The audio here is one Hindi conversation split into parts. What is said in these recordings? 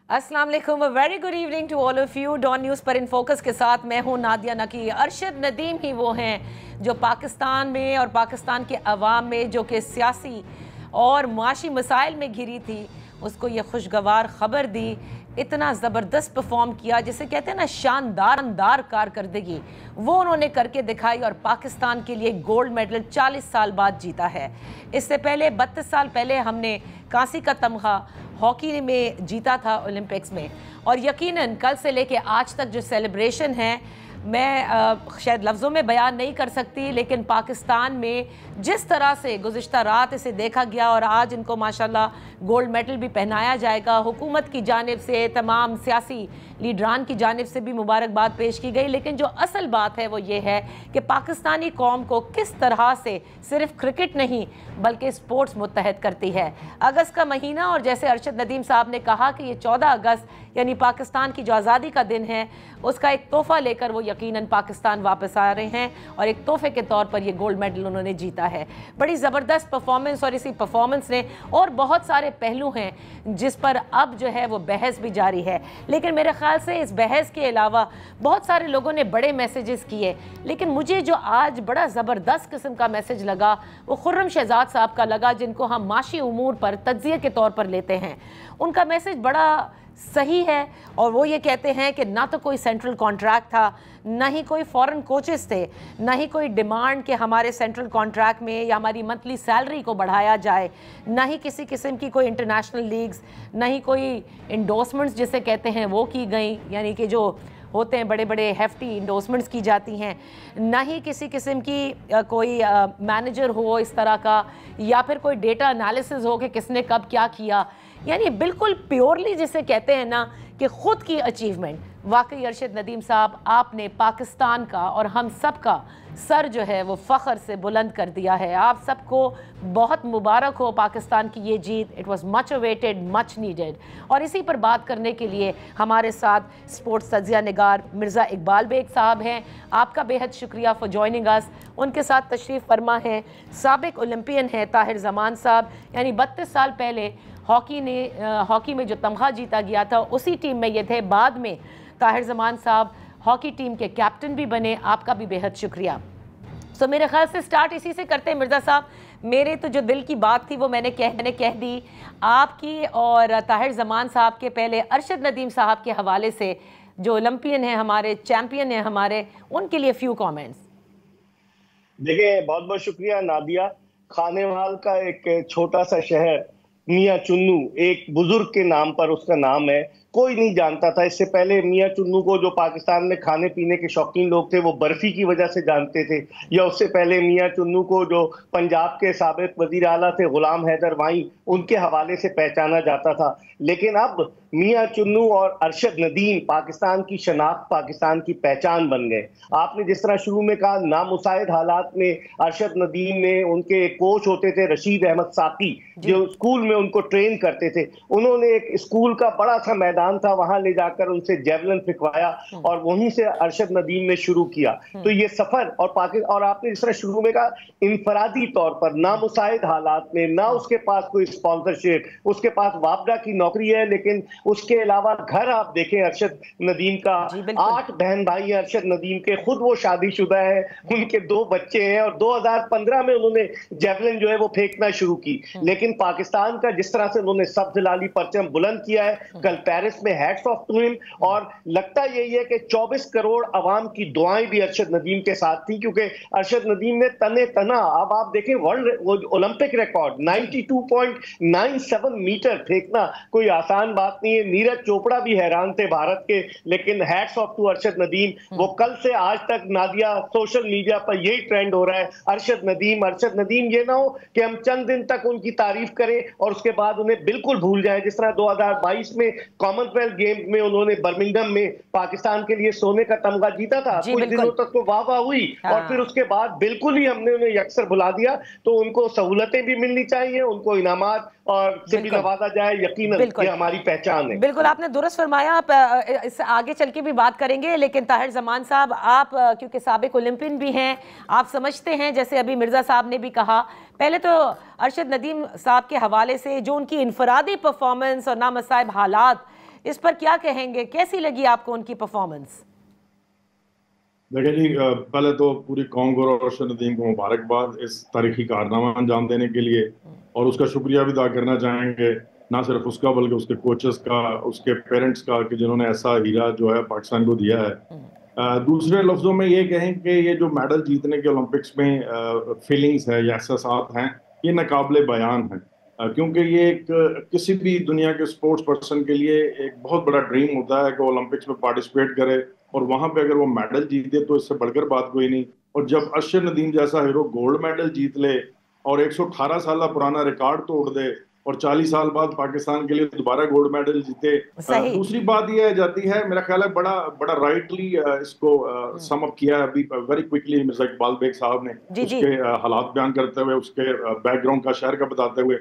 अस्सलाम वालेकुम, very good evening to all of you. Dawn News पर इन फोकस के साथ मैं हूं नादिया नकी। अरशद नदीम ही वो हैं जो पाकिस्तान में और पाकिस्तान के अवाम में जो कि सियासी और मुआशी मसाइल में घिरी थी, उसको ये खुशगवार ख़बर दी। इतना ज़बरदस्त परफॉर्म किया, जिसे कहते हैं ना शानदार कारकर्दगी, वो उन्होंने करके दिखाई और पाकिस्तान के लिए गोल्ड मेडल 40 साल बाद जीता है। इससे पहले 32 साल पहले हमने कांसी का तमगा हॉकी में जीता था ओलंपिक्स में। और यकीनन कल से लेके आज तक जो सेलिब्रेशन है, मैं शायद लफ्ज़ों में बयान नहीं कर सकती, लेकिन पाकिस्तान में जिस तरह से गुज़िश्ता रात इसे देखा गया और आज इनको माशाल्लाह गोल्ड मेडल भी पहनाया जाएगा। हुकूमत की जानिब से, तमाम सियासी लीडरान की जानिब से भी मुबारकबाद पेश की गई। लेकिन जो असल बात है वो ये है कि पाकिस्तानी कौम को किस तरह से सिर्फ क्रिकेट नहीं बल्कि स्पोर्ट्स मुत्तहद करती है। अगस्त का महीना, और जैसे अरशद नदीम साहब ने कहा कि ये 14 अगस्त यानी पाकिस्तान की जो आज़ादी का दिन है, उसका एक तोहफ़ा लेकर वो यकीनन पाकिस्तान वापस आ रहे हैं और एक तोहफे के तौर पर ये गोल्ड मेडल उन्होंने जीता है। बड़ी ज़बरदस्त परफॉर्मेंस, और इसी परफॉर्मेंस ने और बहुत सारे पहलू हैं जिस पर अब जो है वो बहस भी जारी है। लेकिन मेरे ख्याल से इस बहस के अलावा बहुत सारे लोगों ने बड़े मैसेजेस किए, लेकिन मुझे जो आज बड़ा ज़बरदस्त किस्म का मैसेज लगा वो खुर्रम शहजाद साहब का लगा, जिनको हम माशी उमूर पर तज्ज़िये के तौर पर लेते हैं। उनका मैसेज बड़ा सही है और वो ये कहते हैं कि ना तो कोई सेंट्रल कॉन्ट्रैक्ट था, ना ही कोई फॉरेन कोचेस थे, ना ही कोई डिमांड कि हमारे सेंट्रल कॉन्ट्रैक्ट में या हमारी मंथली सैलरी को बढ़ाया जाए, ना ही किसी किस्म की कोई इंटरनेशनल लीग्स, ना ही कोई इंडोर्समेंट्स जिसे कहते हैं वो की गई, यानी कि जो होते हैं बड़े बड़े हेफ्टी इंडोर्समेंट्स की जाती हैं, ना ही किसी किस्म की कोई मैनेजर हो इस तरह का, या फिर कोई डेटा एनालिसिस हो कि किसने कब क्या किया। यानी बिल्कुल प्योरली जिसे कहते हैं ना कि ख़ुद की अचीवमेंट। वाकई अरशद नदीम साहब, आपने पाकिस्तान का और हम सब का सर जो है वो फ़ख्र से बुलंद कर दिया है। आप सबको बहुत मुबारक हो पाकिस्तान की ये जीत। It was much awaited, much needed. और इसी पर बात करने के लिए हमारे साथ स्पोर्ट्स तज्ज़िया निगार मिर्ज़ा इकबाल बेग साहब हैं। आपका बेहद शुक्रिया फॉर जॉइनिंग अस। उनके साथ तशरीफ़ फरमा है साबिक ओलंपियन है ताहिर ज़मान साहब, यानी 32 साल पहले हॉकी में जो तमगा जीता गया था उसी टीम में ये थे। बाद में ताहिर ज़मान साहब हॉकी टीम के कैप्टन भी बने। आपका भी बेहद शुक्रिया। तो मेरे ख्याल से स्टार्ट इसी से करते हैं मिर्ज़ा साहब। मेरे तो जो दिल की बात थी वो मैंने कह दी आपकी और ताहिर ज़मान साहब के। पहले अरशद नदीम साहब के हवाले से, जो ओलंपियन हैं हमारे, चैम्पियन हैं हमारे, उनके लिए फ्यू कमेंट्स। देखिए, बहुत बहुत शुक्रिया नादिया। खानेवाल का एक छोटा सा शहर मियां चुन्नू, एक बुजुर्ग के नाम पर उसका नाम है। कोई नहीं जानता था इससे पहले मियां चुन्नू को। जो पाकिस्तान में खाने पीने के शौकीन लोग थे वो बर्फी की वजह से जानते थे, या उससे पहले मियां चुन्नू को जो पंजाब के साबिक वजीर आला थे गुलाम हैदर वाई, उनके हवाले से पहचाना जाता था। लेकिन अब मियां चुन्नू और अरशद नदीम पाकिस्तान की शनाख्त, पाकिस्तान की पहचान बन गए। आपने जिस तरह शुरू में कहा, नामुसाइद हालात में अरशद नदीम ने, उनके कोच होते थे रशीद अहमद साकी, जो स्कूल में उनको ट्रेन करते थे, उन्होंने एक स्कूल का बड़ा सा मैदान था, वहां ले जाकर उनसे जेवलिन फेंकवाया और वहीं से अरशद नदीम ने शुरू किया। तो ये सफर और आपने जिस तरह शुरू में कहा, इंफरादी तौर पर नामुसाइद हालात में, ना उसके पास कोई स्पॉन्सरशिप, उसके पास वापडा की नौकरी है, लेकिन उसके अलावा घर आप देखें अरशद नदीम का, 8 बहन भाई अरशद नदीम के, खुद वो शादीशुदा है, उनके 2 बच्चे हैं और 2015 में उन्होंने जेवलिन जो है वो फेंकना शुरू की। लेकिन पाकिस्तान का जिस तरह से उन्होंने सब्ज लाली परचम बुलंद किया है कल पेरिस में, हैट्स ऑफ टू हिम। और लगता यही है कि 24 करोड़ अवाम की दुआएं भी अरशद नदीम के साथ थी, क्योंकि अरशद नदीम ने तने तना, अब आप देखें वर्ल्ड ओलंपिक रिकॉर्ड 92.97 मीटर फेंकना कोई आसान बात नहीं है। नीरज चोपड़ा भी हैरान थे भारत के, लेकिन hats off to Arshad Nadeem. वो कल से आज तक नादिया सोशल मीडिया पर यही ट्रेंड हो रहा है, अरशद नदीम अरशद नदीम। ये ना हो कि हम चंद दिन तक उनकी तारीफ करें और उसके बाद उन्हें बिल्कुल भूल जाएं। जिस तरह 2022 में कॉमनवेल्थ गेम्स में उन्होंने बर्मिंघम में पाकिस्तान के लिए सोने का तमगा जीता था, कुछ दिनों तक तो वाह वाह हुई और फिर उसके बाद बिल्कुल ही हमने उन्हें यकसर भुला दिया। तो उनको सहूलतें भी मिलनी चाहिए, उनको इनामात और से भी नवाजा जाए, यकीनन ये हमारी पहचान है। बिल्कुल आपने दुरुस्त फरमाया। आप इससे आगे चल के भी बात करेंगे, लेकिन ताहिर ज़मान साहब, आप क्योंकि साबिक ओलंपियन भी हैं, आप समझते हैं, जैसे अभी मिर्ज़ा साहब ने भी कहा, पहले तो अरशद नदीम साहब के हवाले से जो उनकी इनफरादी परफॉर्मेंस और नामसाइब हालात इस पर क्या कहेंगे, कैसी लगी आपको उनकी परफॉर्मेंस? देखिए जी, पहले तो पूरी कौम को और अर्शद नदीम को मुबारकबाद इस तारीखी कारनामा अंजाम देने के लिए, और उसका शुक्रिया भी अदा करना चाहेंगे, ना सिर्फ उसका बल्कि उसके कोचेस का, उसके पेरेंट्स का, कि जिन्होंने ऐसा हीरा जो है पाकिस्तान को दिया है। दूसरे लफ्जों में ये कहें कि ये जो मेडल जीतने के ओलंपिक्स में फीलिंग्स है या एहसासात हैं, ये नाकाबिले बयान है। क्योंकि ये एक किसी भी दुनिया के स्पोर्ट्स पर्सन के लिए एक बहुत बड़ा ड्रीम होता है कि वो ओलंपिक्स में पार्टिसिपेट करे, और वहां पे अगर वो मेडल जीते तो इससे बढ़कर बात कोई नहीं। और जब अर्शद नदीम जैसा हीरो गोल्ड मेडल जीत ले और 118 साल पुराना रिकॉर्ड तोड़ दे और 40 साल बाद पाकिस्तान के लिए दोबारा गोल्ड मेडल जीते, दूसरी बात यह आ जाती है, मेरा ख्याल है बड़ा बड़ा राइटली इसको सम अप किया है अभी वेरी क्विकली मिर्जा इकबाल बेग साहब ने, उसके हालात बयान करते हुए, उसके बैकग्राउंड का शहर का बताते हुए।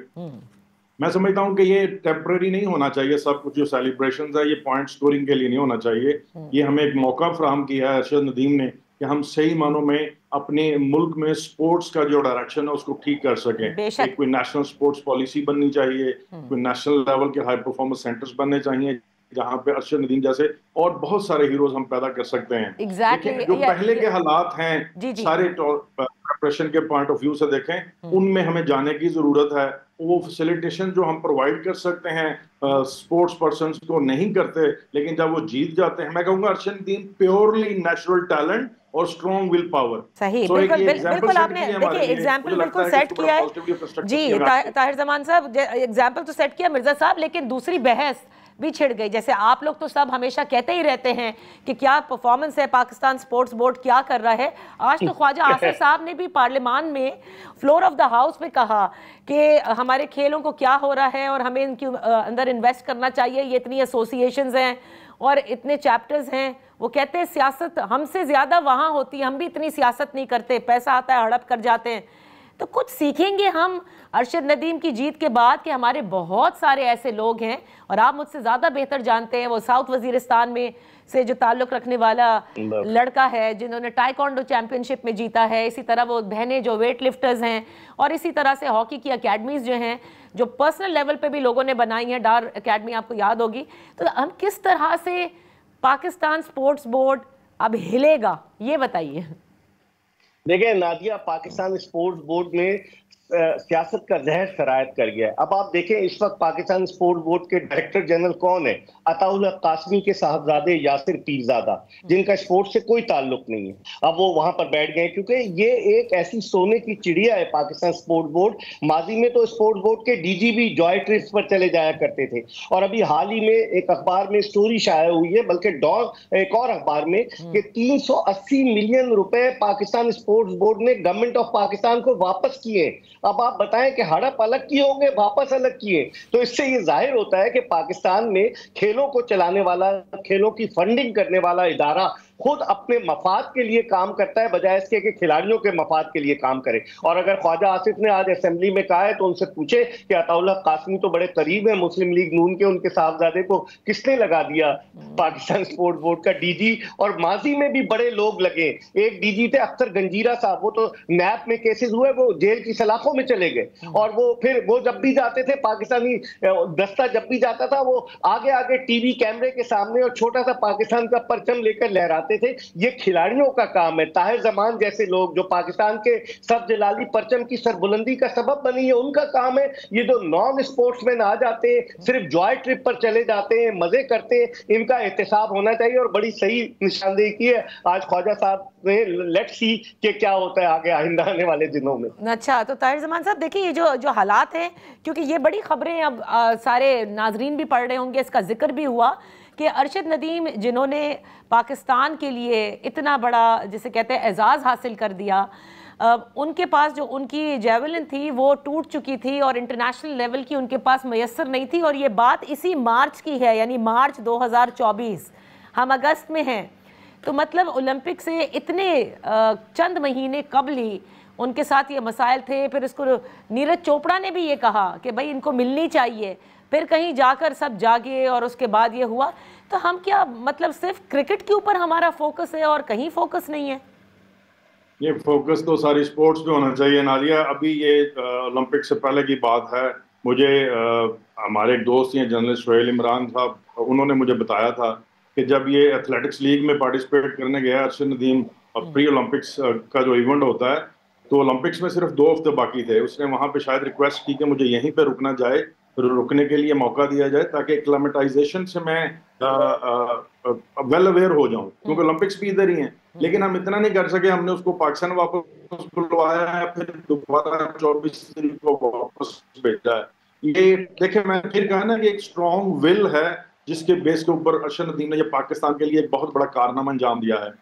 मैं समझता हूँ कि ये टेम्पररी नहीं होना चाहिए, सब कुछ जो सेलिब्रेशंस है ये पॉइंट स्कोरिंग के लिए नहीं होना चाहिए। ये हमें एक मौका फराहम किया है अर्शद नदीम ने कि हम सही मानों में अपने मुल्क में स्पोर्ट्स का जो डायरेक्शन है उसको ठीक कर सकें। एक कोई नेशनल स्पोर्ट्स पॉलिसी बननी चाहिए, कोई नेशनल लेवल के हाई परफॉर्मेंस सेंटर्स बनने चाहिए जहां पे अर्शद नदीम जैसे और बहुत सारे हीरोज हम पैदा कर सकते हैं। Exactly. जो पहले के हालात हैं सारे प्रिपरेशन के पॉइंट ऑफ व्यू से देखें, उनमें हमें जाने की जरूरत है। वो फैसिलिटेशन जो हम प्रोवाइड कर सकते हैं स्पोर्ट्स पर्सन को नहीं करते, लेकिन जब वो जीत जाते हैं, मैं कहूंगा Arshad Nadeem purely natural talent और स्ट्रॉन्ग विल पावर। सही, बिल्कुल आपने देखिए एग्जाम्पल बिल्कुल सेट किया है जी ताहिर जमान साहब, एग्जाम्पल तो सेट किया मिर्जा साहब, लेकिन दूसरी बहस भी छिड़ गई। जैसे आप लोग तो सब हमेशा कहते ही रहते हैं कि क्या परफॉर्मेंस है, पाकिस्तान स्पोर्ट्स बोर्ड क्या कर रहा है। आज तो ख्वाजा आसिफ साहब ने भी पार्लियामान में फ्लोर ऑफ द हाउस में कहा कि हमारे खेलों को क्या हो रहा है और हमें इनके अंदर इन्वेस्ट करना चाहिए। ये इतनी एसोसिएशंस हैं और इतने चैप्टर्स हैं। वो कहते हैं सियासत हमसे ज़्यादा वहाँ होती है, हम भी इतनी सियासत नहीं करते, पैसा आता है हड़प कर जाते हैं। तो कुछ सीखेंगे हम अर्शद नदीम की जीत के बाद कि हमारे बहुत सारे ऐसे लोग हैं, और आप मुझसे ज़्यादा बेहतर जानते हैं, वो साउथ वजीरिस्तान में से जो ताल्लुक़ रखने वाला लड़का है जिन्होंने टाइकोंडो चैंपियनशिप में जीता है, इसी तरह वो बहनें जो वेट लिफ्टर्स हैं, और इसी तरह से हॉकी की अकेडमीज़ जो हैं जो पर्सनल लेवल पे भी लोगों ने बनाई हैं, डार अकेडमी आपको याद होगी। तो हम किस तरह से पाकिस्तान स्पोर्ट्स बोर्ड अब हिलेगा, ये बताइए। देखिए नादिया, पाकिस्तान स्पोर्ट्स बोर्ड में सियासत का जहर शरायत कर गया है। अब आप देखें इस वक्त पाकिस्तान स्पोर्ट्स बोर्ड के डायरेक्टर जनरल कौन है? अताउल हक कासमी के साहबजादे यासिर पीरजादा, जिनका स्पोर्ट्स से कोई ताल्लुक नहीं है। अब वो वहां पर बैठ गए क्योंकि ये एक ऐसी सोने की चिड़िया है पाकिस्तान स्पोर्ट्स बोर्ड। माजी में तो स्पोर्ट्स बोर्ड के डीजी भी जॉय ट्रिप्स पर चले जाया करते थे, और अभी हाल ही में एक अखबार में स्टोरी शाया हुई है, बल्कि डॉन एक और अखबार में, कि 380 मिलियन रुपए पाकिस्तान स्पोर्ट्स बोर्ड ने गवर्नमेंट ऑफ पाकिस्तान को वापस किए। अब आप बताएं कि हड़प अलग किए होंगे, वापस अलग किए। तो इससे ये जाहिर होता है कि पाकिस्तान में खेलों को चलाने वाला, खेलों की फंडिंग करने वाला इदारा खुद अपने मफाद के लिए काम करता है, बजाय इसके कि खिलाड़ियों के मफाद के लिए काम करे। और अगर ख्वाजा आसिफ ने आज असेंबली में कहा है तो उनसे पूछे कि अताउल हक कासमी तो बड़े करीब है मुस्लिम लीग नून के, उनके साहबजादे को किसने लगा दिया पाकिस्तान स्पोर्ट्स बोर्ड का डीजी? और माजी में भी बड़े लोग लगे। एक डीजी थे अख्तर गंजीरा साहब, वो तो नैप में केसेस हुए, वो जेल की सलाखों में चले गए, और वो फिर वो जब भी जाते थे, पाकिस्तानी दस्ता जब भी जाता था, वो आगे आगे टीवी कैमरे के सामने और छोटा सा पाकिस्तान का परचम लेकर लहराते थे। ये खिलाड़ियों का काम है। ताहिर जमान जैसे लोग जो पाकिस्तान के सब जलाली परचम की सरबुलंदी का सबब बनी है, उनका काम है। ये जो नॉन स्पोर्ट्समैन आ जाते हैं, सिर्फ जॉय ट्रिप पर चले जाते हैं, मजे करते हैं, इनका एहतसाब होना चाहिए। और बड़ी सही निशानदेही की है आज ख्वाजा साहब ने। लेट्स सी कि क्या होता है आगे आइंदा आने वाले दिनों में। अच्छा, तो ताहिर जमान साहब देखिए ये जो हालात हैं, क्योंकि ये बड़ी खबरें अब सारे नाजरीन भी पढ़ रहे होंगे, इसका जिक्र भी हुआ कि अर्शद नदीम जिन्होंने पाकिस्तान के लिए इतना बड़ा जिसे कहते हैं एजाज़ हासिल कर दिया, उनके पास जो उनकी जेवलिन थी वो टूट चुकी थी और इंटरनेशनल लेवल की उनके पास मैसर नहीं थी। और ये बात इसी मार्च की है, यानी मार्च 2024, हम अगस्त में हैं। तो मतलब ओलंपिक से इतने चंद महीने कबल ही उनके साथ ये मसाइल थे। फिर इसको नीरज चोपड़ा ने भी ये कहा कि भाई इनको मिलनी चाहिए, फिर कहीं जाकर सब जागे और उसके बाद ये हुआ। तो हम क्या मतलब सिर्फ क्रिकेट के ऊपर हमारा फोकस है और कहीं फोकस नहीं है? ये फोकस तो सारी स्पोर्ट्स पे होना चाहिए नादिया। अभी ये ओलंपिक से पहले की बात है, मुझे हमारे एक दोस्त हैं जर्नलिस्ट सोहेल इमरान साहब, उन्होंने मुझे बताया था कि जब ये एथलेटिक्स लीग में पार्टिसिपेट करने गया अरशद नदीम, प्री ओलंपिक्स का जो इवेंट होता है, तो ओलंपिक्स में सिर्फ 2 हफ्ते बाकी थे। उसने वहां पे शायद रिक्वेस्ट की कि मुझे यहीं पे रुकना जाए, रुकने के लिए मौका दिया जाए ताकि एक्लेमेटाइजेशन से मैं वेल अवेयर हो जाऊं, क्योंकि ओलंपिक्स भी इधर ही हैं। लेकिन हम इतना नहीं कर सके, हमने उसको पाकिस्तान वापस बुलवाया है, फिर दोबारा 24 तारीख को वापस भेजा है। ये देखिए, मैंने फिर कहा ना कि एक स्ट्रॉन्ग विल है जिसके बेस के ऊपर अरशद नदीम ने ये पाकिस्तान के लिए एक बहुत बड़ा कारनामा अंजाम दिया है।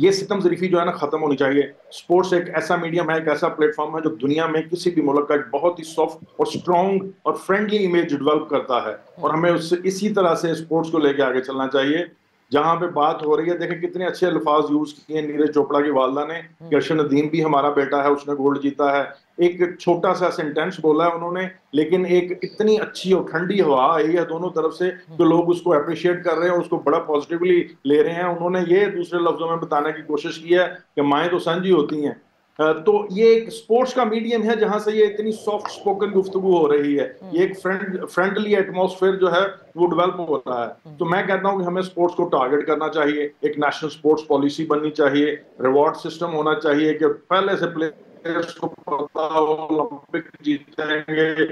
ये सितम ज़रीफी जो है ना खत्म होनी चाहिए। स्पोर्ट्स एक ऐसा मीडियम है, एक ऐसा प्लेटफॉर्म है जो दुनिया में किसी भी मुल्क का एक बहुत ही सॉफ्ट और स्ट्रॉन्ग और फ्रेंडली इमेज डेवलप करता है, और हमें उससे इसी तरह से स्पोर्ट्स को लेके आगे चलना चाहिए। जहां पे बात हो रही है, देखें कितने अच्छे अल्फाज यूज किए नीरज चोपड़ा की वालदा ने कि अरशद नदीम भी हमारा बेटा है, उसने गोल्ड जीता है। एक छोटा सा सेंटेंस बोला है उन्होंने, लेकिन एक इतनी अच्छी और ठंडी हवा आई है दोनों तरफ से, तो लोग उसको अप्रिशिएट कर रहे हैं, उसको बड़ा पॉजिटिवली ले रहे हैं। उन्होंने ये दूसरे लफ्जों में बताने की कोशिश की है कि माएँ तो सांझी होती हैं। तो ये एक स्पोर्ट्स का मीडियम है जहां से ये इतनी सॉफ्ट स्पोकन गुफ्तगू हो रही है, ये एक फ्रेंडली एटमॉस्फेयर जो है वो डेवलप हो रहा है। तो मैं कहता हूं कि हमें स्पोर्ट्स को टारगेट करना चाहिए, एक नेशनल स्पोर्ट्स पॉलिसी बननी चाहिए, रिवॉर्ड सिस्टम होना चाहिए कि पहले से प्लेयर्स को पता हो ओलंपिक जीतेंगे,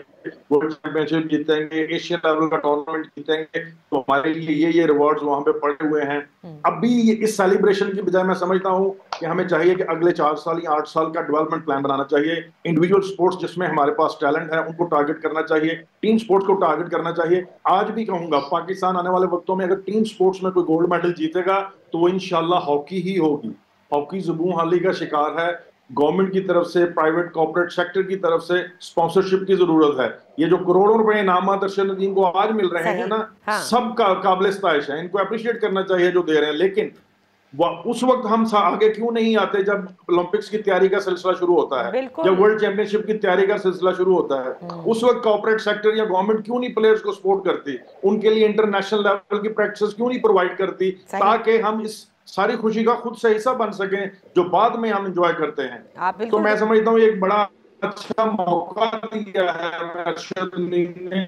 वर्ल्ड चैंपियनशिप जीतेंगे, एशियन लेवल का टूर्नामेंट जीतेंगे, तो हमारे लिए ये रिवॉर्ड्स वहां पे पड़े हुए हैं। अभी इस सेलिब्रेशन की बजाय मैं समझता हूं कि हमें चाहिए कि अगले 4 साल या 8 साल का डेवलपमेंट प्लान बनाना चाहिए। इंडिविजुअल स्पोर्ट्स जिसमें हमारे पास टैलेंट है उनको टारगेट करना चाहिए, टीम स्पोर्ट्स को टारगेट करना चाहिए। आज भी कहूंगा, पाकिस्तान आने वाले वक्तों में अगर टीम स्पोर्ट्स में कोई गोल्ड मेडल जीतेगा तो वो इंशाल्लाह हॉकी ही होगी। हॉकी ज़ुबून हाली का शिकार है। गवर्नमेंट की तरफ से, प्राइवेट कॉर्पोरेट सेक्टर की तरफ से स्पॉन्सरशिप की जरूरत है। ये जो करोड़ों रुपए इनामात अरशद नदीम को आज मिल रहे हैं ना, हाँ। सब का काबिल इस्ताइश है, इनको अप्रिशिएट करना चाहिए जो दे रहे हैं। लेकिन उस वक्त हम आगे क्यों नहीं आते जब ओलंपिक्स की तैयारी का सिलसिला शुरू होता है, जब वर्ल्ड चैंपियनशिप की तैयारी का सिलसिला शुरू होता है, उस वक्त कॉर्पोरेट सेक्टर या गवर्नमेंट क्यों नहीं प्लेयर्स को सपोर्ट करती, उनके लिए इंटरनेशनल लेवल की प्रैक्टिस क्यों नहीं प्रोवाइड करती, ताकि हम इस सारी खुशी का खुद से हिस्सा बन सकें जो बाद में हम एंजॉय करते हैं। तो मैं समझता हूँ एक बड़ा अच्छा मौका दिया है अरशद नदीम ने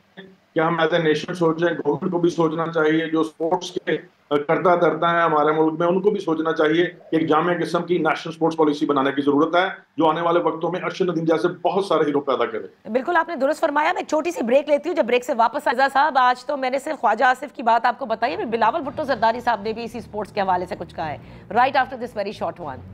कि हम एज ए नेशन सोचें। गवर्नमेंट को भी सोचना चाहिए, जो स्पोर्ट्स के करता धरता है हमारे मुल्क में, उनको भी सोचना चाहिए कि एक जामिया किस्म की नेशनल स्पोर्ट्स पॉलिसी बनाने की जरूरत है जो आने वाले वक्तों में अरशद नदीम जैसे बहुत सारे हीरो पैदा करे। बिल्कुल आपने दुरुस्त फरमाया। मैं एक छोटी सी ब्रेक लेती हूँ, जब ब्रेक से वापस आजा साहब, आज तो मैंने सिर्फ ख्वाजा आसिफ की बात आपको बताई है, बिलावल भुट्टो जरदारी साहब ने भी इसी स्पोर्ट्स के हवाले से कुछ कहा है। Right after this very short one.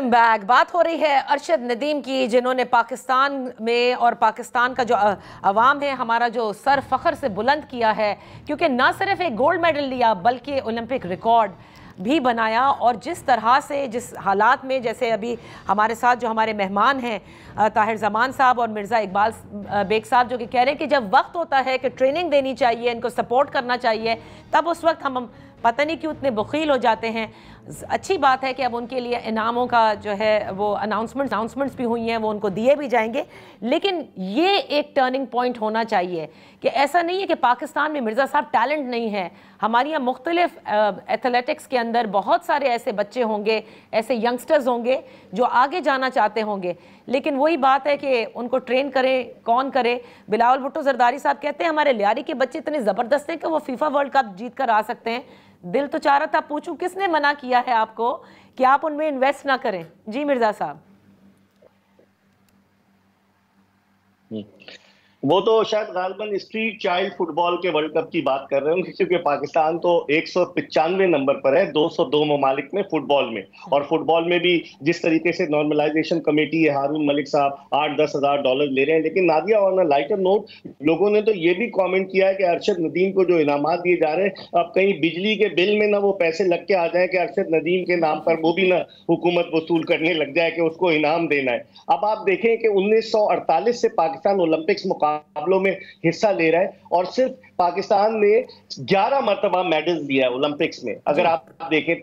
Back बात हो रही है अरशद नदीम की, जिन्होंने पाकिस्तान में और पाकिस्तान का जो अवाम है हमारा जो सर फख्र से बुलंद किया है, क्योंकि ना सिर्फ एक गोल्ड मेडल लिया बल्कि ओलंपिक रिकॉर्ड भी बनाया। और जिस तरह से, जिस हालात में, जैसे अभी हमारे साथ जो हमारे मेहमान हैं ताहिर जमान साहब और मिर्ज़ा इकबाल बेग साहब, जो कि कह रहे हैं कि जब वक्त होता है कि ट्रेनिंग देनी चाहिए, इनको सपोर्ट करना चाहिए, तब उस वक्त हम पता नहीं क्यों इतने बखील हो जाते हैं। अच्छी बात है कि अब उनके लिए इनामों का जो है वो अनाउंसमेंट्स भी हुई हैं, वो उनको दिए भी जाएंगे। लेकिन ये एक टर्निंग पॉइंट होना चाहिए कि ऐसा नहीं है कि पाकिस्तान में मिर्ज़ा साहब टैलेंट नहीं है। हमारे यहाँ मुख्तलिफ एथलेटिक्स के अंदर बहुत सारे ऐसे बच्चे होंगे, ऐसे यंगस्टर्स होंगे जो आगे जाना चाहते होंगे, लेकिन वही बात है कि उनको ट्रेन करें कौन करे। बिलावल भुट्टो जरदारी साहब कहते हैं हमारे लियारी के बच्चे इतने ज़बरदस्त हैं कि वो फीफा वर्ल्ड कप जीत कर आ सकते हैं। दिल तो चाह रहा था पूछूं, किसने मना किया है आपको कि आप उनमें इन्वेस्ट ना करें? जी मिर्जा साहब। वो तो शायद गालिबन स्ट्रीट चाइल्ड फुटबॉल के वर्ल्ड कप की बात कर रहे होंगे, क्योंकि पाकिस्तान तो 195 नंबर पर है 202 ममालिक में फुटबॉल में। और फुटबॉल में भी जिस तरीके से नॉर्मलाइजेशन कमेटी है, हारून मलिक साहब $8-10 हज़ार ले रहे हैं। लेकिन Nadia, on a lighter note, लोगों ने तो ये भी कॉमेंट किया है कि अरशद नदीम को जो इनामात दिए जा रहे हैं, अब कहीं बिजली के बिल में ना वो पैसे लग के आ जाए कि अरशद नदीम के नाम पर वो भी ना हुकूमत वसूल करने लग जाए कि उसको इनाम देना है। अब आप देखें कि 1948 से पाकिस्तान ओलंपिक्स मुकाबलों में हिस्सा ले रहा है और सिर्फ पाकिस्तान ने 11 मरतबा मेडल दिया है ओलंपिक्स में। अगर आप देखें,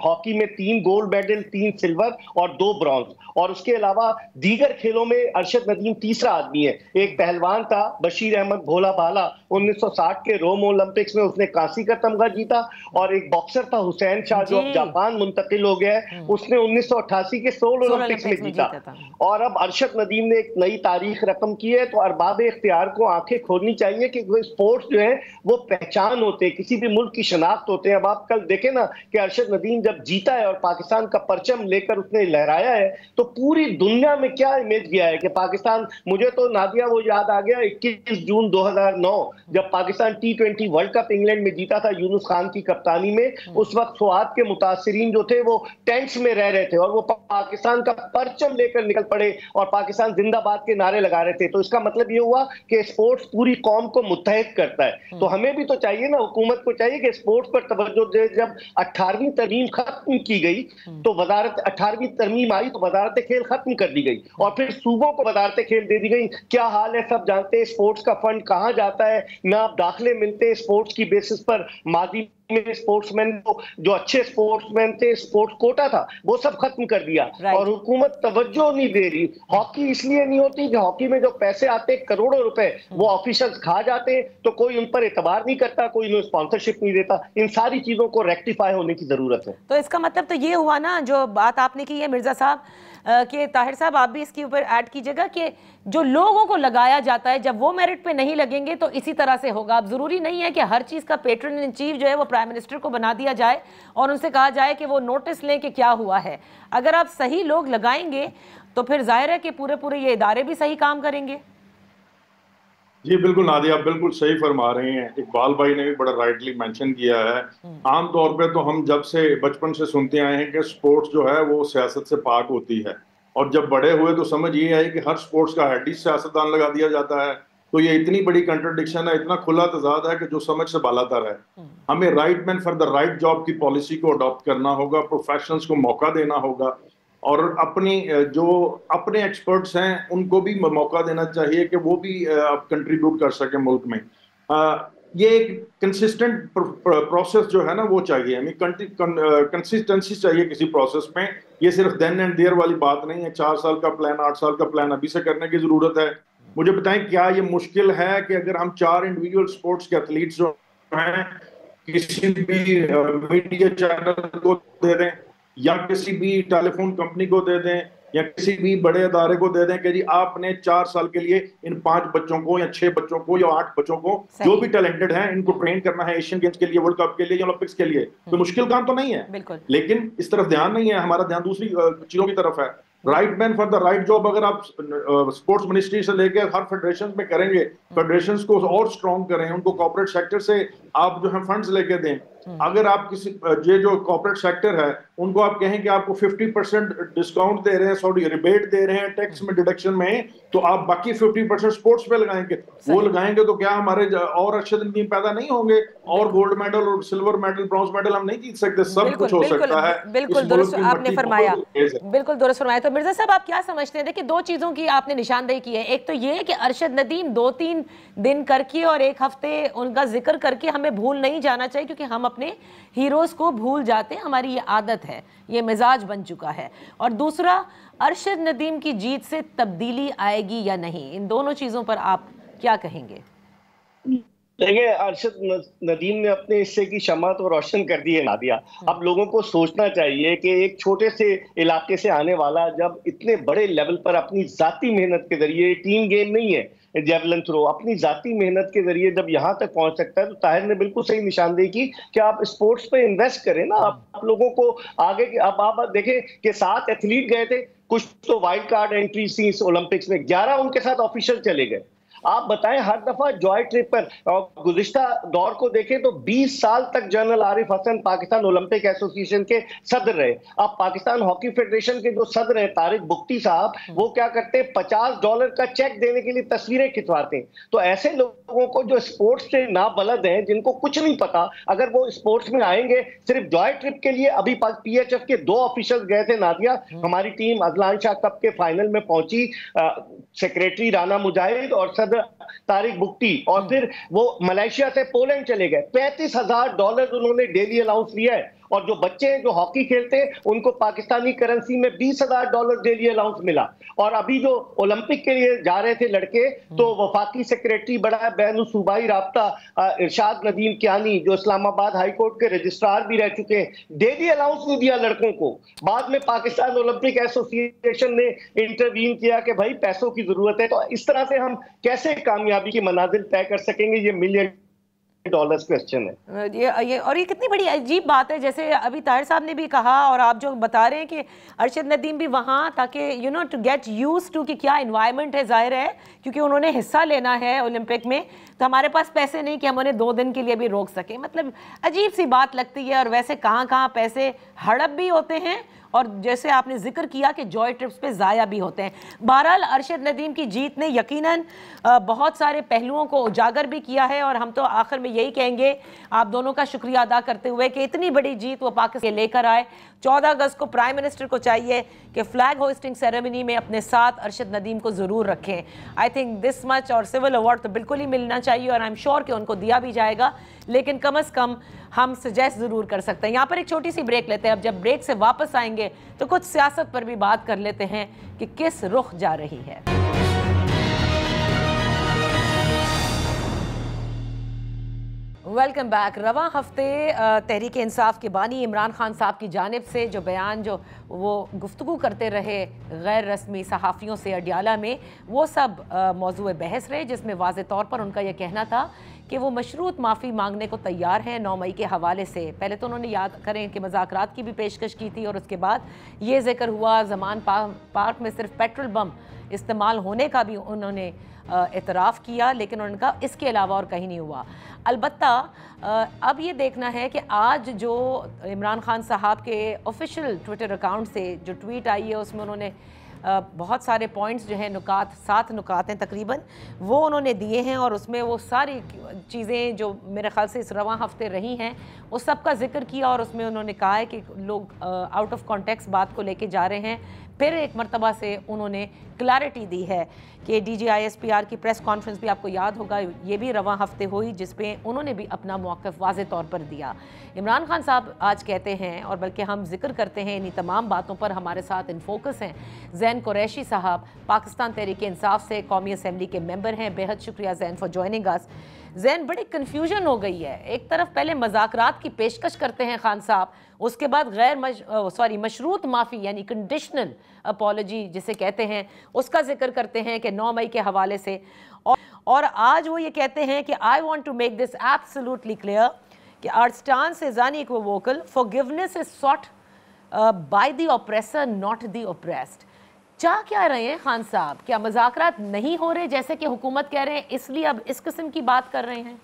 हॉकी में 3 गोल्ड मेडल, 3 सिल्वर और 2 ब्रॉन्ज, और उसके अलावा दीगर खेलों में अरशद नदीम तीसरा आदमी है। एक पहलवान था बशीर अहमद भोला भाला, 1960 के रोम ओलंपिक्स में उसने कांसी का तमगा जीता, और एक बॉक्सर था हुसैन शाह जो अब जापान मुंतकिल हो गया है, उसने 1988 के सोल ओलंपिक्स में जीता। और अब अरशद नदीम ने एक नई तारीख रकम की है। तो अरबाब इख्तियार को आंखें खोलनी चाहिए कि स्पोर्ट्स जो है वो पहचान होते हैं, किसी भी मुल्क की शनाख्त होते हैं। अब आप कल देखें ना कि अरशद नदीम जब जीता है और पाकिस्तान का परचम लेकर उसने लहराया है, तो पूरी दुनिया में क्या इमेज गया है कि पाकिस्तान, मुझे तो नादिया वो याद आ गया 21 जून 2009 जब Pakistan T20 world cup England में जीता था यूनुस खान की कप्तानी में। उस वक्त स्वात के मुतासिरीन जो थे वो टेंट्स में रह रहे थे और वो पाकिस्तान का परचम लेकर निकल पड़े और पाकिस्तान जिंदाबाद के नारे लगा रहे थे। तो इसका मतलब ये हुआ कि स्पोर्ट्स पूरी कौम को मुत्तहिद करता है। तो हमें भी तो चाहिए ना, हुकूमत को चाहिए कि स्पोर्ट्स पर तवज्जो दे। जब 18वीं तरमीम खत्म की गई तो 18वीं तरमीम आई तो वजारत खेल खत्म कर दी गई और फिर सूबों को वजारत खेल दे दी गई। क्या हाल है सब जानते हैं। स्पोर्ट्स का फंड कहां जाता है ना, आप दाखिले मिलते हैं स्पोर्ट्स की बेसिस पर। माजी में स्पोर्ट्समैन को, जो अच्छे स्पोर्ट्समैन थे, स्पोर्ट्स कोटा था, वो सब खत्म कर दिया और हुकूमत तवज्जो नहीं दे रही। हॉकी इसलिए नहीं होती कि हॉकी में जो पैसे आते करोड़ों रुपए वो ऑफिशियल्स खा जाते हैं, तो कोई उन पर एतबार नहीं करता, कोई उन्हें स्पॉन्सरशिप नहीं देता। इन सारी चीजों को रेक्टिफाई होने की जरूरत है। तो इसका मतलब तो ये हुआ ना, जो बात आपने की है मिर्जा साहब, कि ताहिर साहब आप भी इसके ऊपर ऐड कीजिएगा कि जो लोगों को लगाया जाता है जब वो मेरिट पे नहीं लगेंगे तो इसी तरह से होगा। अब जरूरी नहीं है कि हर चीज़ का पेट्रन इन चीफ जो है वो प्राइम मिनिस्टर को बना दिया जाए और उनसे कहा जाए कि वो नोटिस लें कि क्या हुआ है। अगर आप सही लोग लगाएंगे तो फिर जाहिर है कि पूरे ये इदारे भी सही काम करेंगे। जी बिल्कुल नादिया, आप बिल्कुल सही फरमा रहे हैं। इकबाल भाई ने भी बड़ा राइटली मेंशन किया है। आमतौर पे तो हम जब से बचपन से सुनते आए हैं कि स्पोर्ट्स जो है वो सियासत से पाक होती है, और जब बड़े हुए तो समझ ये आई कि हर स्पोर्ट्स का हेड ही सियासतदान लगा दिया जाता है। तो ये इतनी बड़ी कंट्रडिक्शन है, इतना खुला तजाद है कि जो समझ से बालातर है। हमें right man for the right job की पॉलिसी को अडॉप्ट करना होगा, प्रोफेशनल्स को मौका देना होगा और अपनी जो अपने एक्सपर्ट्स हैं उनको भी मौका देना चाहिए कि वो भी कंट्रीब्यूट कर सके मुल्क में। ये एक कंसिस्टेंट प्रोसेस जो है ना वो चाहिए, हमें कंसिस्टेंसी चाहिए किसी प्रोसेस में। ये सिर्फ देन एंड देयर वाली बात नहीं है। 4 साल का प्लान, 8 साल का प्लान अभी से करने की जरूरत है। मुझे बताएं, क्या ये मुश्किल है कि अगर हम 4 इंडिविजुअल स्पोर्ट्स के एथलीट्स जो हैं किसी भी मीडिया चैनल को दे दें या किसी भी टेलीफोन कंपनी को दे दें या किसी भी बड़े अदारे को दे दें कि जी आपने 4 साल के लिए इन 5 बच्चों को या 6 बच्चों को या 8 बच्चों को जो भी टैलेंटेड हैं इनको ट्रेन करना है एशियन गेम्स के लिए, वर्ल्ड कप के लिए, ओलंपिक्स के लिए। तो मुश्किल काम तो नहीं है, लेकिन इस तरफ ध्यान नहीं है, हमारा ध्यान दूसरी चीजों की तरफ है। Right man for the right job अगर आप स्पोर्ट्स मिनिस्ट्री से लेकर हर फेडरेशन में करेंगे, फेडरेशन को और स्ट्रॉन्ग करें, उनको कॉर्पोरेट सेक्टर से आप जो है फंड्स लेके दें। अगर आप किसी ये जो कॉर्पोरेट सेक्टर है उनको आप कहें कि आपको 50% डिस्काउंट दे रहे हैं, सॉरी रिबेट दे रहे हैं टैक्स में डिडक्शन में, तो आप बाकी 50% स्पोर्ट्स पे लगाएंगे। वो लगाएंगे तो क्या हमारे और अरशद नदीम पैदा नहीं होंगे और गोल्ड मेडल और सिल्वर मेडल, ब्रॉन्ज मेडल हम नहीं जीत सकते? सब कुछ हो सकता है। बिल्कुल दुरुस्त आपने फरमाया, बिल्कुल दुरुस्त फरमाया। तो मिर्जा साहब आप क्या समझते हैं? देखिए 2 चीजों की आपने निशानदेही की है। एक तो ये कि अरशद नदीम 2-3 दिन करके और 1 हफ्ते उनका जिक्र करके हमें भूल नहीं जाना चाहिए, क्योंकि हम अपने हीरोज को भूल जाते हैं, हमारी ये आदत है, ये मिजाज बन चुका है। और दूसरा, अरशद नदीम की जीत से तब्दीली आएगी या नहीं, इन दोनों चीजों पर आप क्या कहेंगे? देखिए, अरशद नदीम ने अपने हिस्से की शम्मा तो रोशन कर दी है नादिया। अब लोगों को सोचना चाहिए कि एक छोटे से इलाके से आने वाला जब इतने बड़े लेवल पर अपनी जाती मेहनत के जरिए, टीम गेम नहीं है जेवलिन थ्रो, अपनी जाती मेहनत के जरिए जब यहाँ तक पहुंच सकता है, तो ताहिर ने बिल्कुल सही निशानदेही की कि आप स्पोर्ट्स पे इन्वेस्ट करें ना। आप लोगों को आगे, अब आप देखें कि 7 एथलीट गए थे, कुछ तो वाइल्ड कार्ड एंट्री थी इस ओलंपिक्स में, 11 उनके साथ ऑफिशियल चले गए। आप बताएं, हर दफा जॉय ट्रिप पर, और गुज़िश्ता दौर को देखें तो 20 साल तक general Arif Hasan Pakistan Olympic Association के सदर रहे। अब पाकिस्तान हॉकी फेडरेशन के जो सदर हैं तारिक बुख्ती साहब, वो क्या करते हैं, $50 का चेक देने के लिए तस्वीरें खिंचवाते हैं। तो ऐसे लोगों को जो स्पोर्ट्स से नाबलद हैं, जिनको कुछ नहीं पता, अगर वो स्पोर्ट्स में आएंगे सिर्फ जॉय ट्रिप के लिए, अभी PHF के 2 ऑफिशियल गए थे नादिया, हमारी टीम अजलान शाह कप के फाइनल में पहुंची, सेक्रेटरी राना मुजाहिद और सदर सदर तारिक बुक्टी, और फिर वो मलेशिया से पोलैंड चले गए। $35,000 उन्होंने डेली अलाउंस लिया है। और जो बच्चे हैं जो हॉकी खेलते हैं उनको पाकिस्तानी करेंसी में $20,000 डेली अलाउंस मिला। और अभी जो ओलंपिक के लिए जा रहे थे लड़के, तो वफाकी सेक्रेटरी बड़ा बैन सूबाई राब्ता इरशाद नदीम कियानी, जो इस्लामाबाद हाई कोर्ट के रजिस्ट्रार भी रह चुके हैं, डेली अलाउंस नहीं दिया लड़कों को। बाद में पाकिस्तान ओलंपिक एसोसिएशन ने इंटरवीन किया कि भाई पैसों की जरूरत है। तो इस तरह से हम कैसे कामयाबी की मनाजिल तय कर सकेंगे? ये $1 मिलियन क्वेश्चन है। ये कितनी बड़ी अजीब बात है। जैसे अभी ताहिर साहब ने भी कहा और आप जो बता रहे हैं कि अरशद नदीम भी वहाँ, ताकि टू गेट यूज टू कि क्या इन्वायरमेंट है, जाहिर है क्योंकि उन्होंने हिस्सा लेना है ओलंपिक में, तो हमारे पास पैसे नहीं कि हम उन्हें 2 दिन के लिए भी रोक सकें। मतलब अजीब सी बात लगती है। और वैसे कहाँ कहाँ पैसे हड़प भी होते हैं और जैसे आपने जिक्र किया कि जॉय ट्रिप्स पे ज़ाया भी होते हैं। बहरहाल अरशद नदीम की जीत ने यकीनन बहुत सारे पहलुओं को उजागर भी किया है और हम तो आखिर में यही कहेंगे आप दोनों का शुक्रिया अदा करते हुए कि इतनी बड़ी जीत वो पाकिस्तान लेकर आए। 14 अगस्त को प्राइम मिनिस्टर को चाहिए कि फ्लैग होस्टिंग सेरेमनी में अपने साथ अरशद नदीम को ज़रूर रखें। I think this much. और सिविल अवार्ड तो बिल्कुल ही मिलना चाहिए और आई एम श्योर कि उनको दिया भी जाएगा, लेकिन कम से कम हम सजेस्ट ज़रूर कर सकते हैं। यहाँ पर एक छोटी सी ब्रेक लेते हैं। अब जब ब्रेक से वापस आएंगे तो कुछ सियासत पर भी बात कर लेते हैं कि किस रुख जा रही है। Welcome back. रवां हफ्ते तहरीक इंसाफ के बानी इमरान खान साहब की जानिब से जो बयान जो वो गुफ्तगू करते रहे गैर रस्मी सहाफ़ियों से अडियाला में, वो सब मौजूए बहस रहे, जिसमें वाज़े तौर पर उनका यह कहना था कि वो मशरूत माफ़ी मांगने को तैयार हैं 9 मई के हवाले से। पहले तो उन्होंने याद करें कि मुज़ाकरात की भी पेशकश की थी और उसके बाद ये जिक्र हुआ ज़मान पार्क में सिर्फ पेट्रोल बम इस्तेमाल होने का भी उन्होंने एतराफ़ किया, लेकिन उन्होंने कहा इसके अलावा और कहीं नहीं हुआ। अलबत्ता अब ये देखना है कि आज जो इमरान खान साहब के ऑफिशियल ट्विटर अकाउंट से जो ट्वीट आई है उसमें उन्होंने बहुत सारे पॉइंट्स जो हैं, नुकात 7 नुकात हैं तकरीबन, वो उन्होंने दिए हैं और उसमें वो सारी चीज़ें जो मेरे ख्याल से इस रवां हफ्ते रही हैं वो सब का जिक्र किया। और उसमें उन्होंने कहा है कि लोग आउट ऑफ कॉन्टेक्स्ट बात को लेके जा रहे हैं। फिर एक मरतबा से उन्होंने क्लैरिटी दी है कि DGISPR की प्रेस कॉन्फ्रेंस भी आपको याद होगा, ये भी रवां हफ्ते हुई, जिसमें उन्होंने भी अपना मौक़िफ़ वाज़े तौर पर दिया। इमरान खान साहब आज कहते हैं, और बल्कि हम जिक्र करते हैं इन्हीं तमाम बातों पर, हमारे साथ इन फोकस हैं ज़ैन कुरैशी साहब, पाकिस्तान तहरीक इंसाफ से कौमी असम्बली के मेंबर हैं। बेहद शुक्रिया ज़ैन फॉर जॉइनिंग अस। ज़ैन, बड़ी कन्फ्यूजन हो गई है। एक तरफ पहले मज़ाकरात की पेशकश करते हैं खान साहब, उसके बाद मशरूत माफ़ी यानी कंडीशनल अपॉलॉजी जिसे कहते हैं उसका जिक्र करते हैं कि 9 मई के हवाले से, और आज वो ये कहते हैं कि I want to make this absolutely clear कि our stance is unequivocal, forgiveness is sought by the oppressor not the oppressed. चाह क्या रहे हैं खान साहब? क्या मज़ाकरात नहीं हो रहे जैसे कि हुकूमत कह रहे हैं, इसलिए अब इस किस्म की बात कर रहे हैं?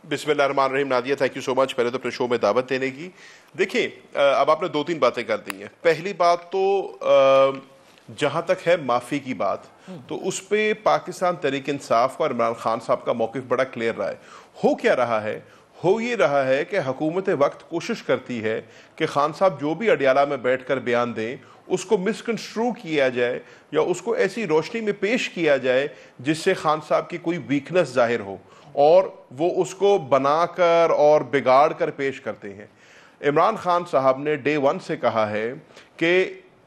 बिस्मिल्लाहिर्रहमानिर्रहीम। Nadia, thank you so much पहले तो अपने शो में दावत देने की। देखिए, अब आपने 2-3 बातें कर दी हैं। पहली बात तो जहां तक है माफ़ी की बात, तो उस पर पाकिस्तान तहरीक इंसाफ और इमरान खान साहब का मौक़िफ़ बड़ा क्लियर रहा है। हो क्या रहा है? हो ये रहा है कि हुकूमत वक्त कोशिश करती है कि खान साहब जो भी अडियाला में बैठ कर बयान दें उसको मिसकंस्ट्रू किया जाए या उसको ऐसी रोशनी में पेश किया जाए जिससे खान साहब की कोई वीकनेस जाहिर हो, और वो उसको बनाकर और बिगाड़ कर पेश करते हैं। इमरान खान साहब ने डे 1 से कहा है कि